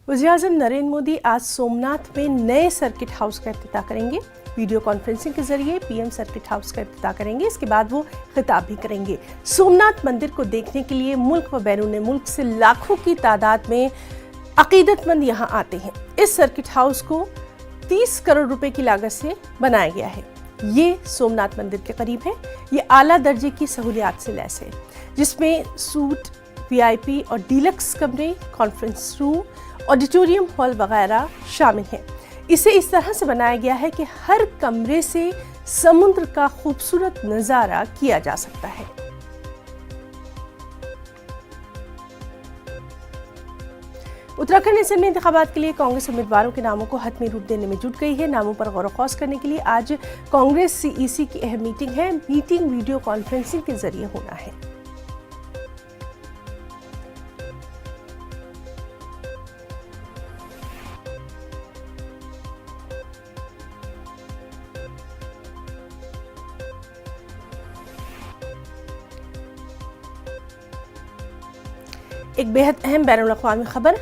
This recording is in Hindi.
वज़ीर-ए-आज़म नरेंद्र मोदी आज सोमनाथ में नए सर्किट हाउस का इफ्तिताह करेंगे। वीडियो कॉन्फ्रेंसिंग के जरिए पीएम सर्किट हाउस का इफ्तिताह करेंगे। इसके बाद वो खिताब भी करेंगे। सोमनाथ मंदिर को देखने के लिए मुल्क व बैरून मुल्क से लाखों की तादाद में अकीदतमंद यहाँ आते हैं। इस सर्किट हाउस को 30 करोड़ रुपए की लागत से बनाया गया है। ये सोमनाथ मंदिर के करीब है। ये आला दर्जे की सहूलियात से लैस है, जिसमें सूट, वीआईपी और डीलक्स कमरे, कॉन्फ्रेंस रूम, ऑडिटोरियम हॉल वगैरह शामिल हैं। इसे इस तरह से बनाया गया है कि हर कमरे से समुद्र का खूबसूरत नज़ारा किया जा सकता है। उत्तराखंड असेंबली इंतखाबात के लिए कांग्रेस उम्मीदवारों के नामों को हतमी रूप देने में जुट गई है। नामों पर गौर व करने के लिए आज कांग्रेस सीईसी की अहम मीटिंग है। मीटिंग वीडियो कॉन्फ्रेंसिंग के जरिए होना है। एक बेहद अहम बैनुल अक़वामी खबर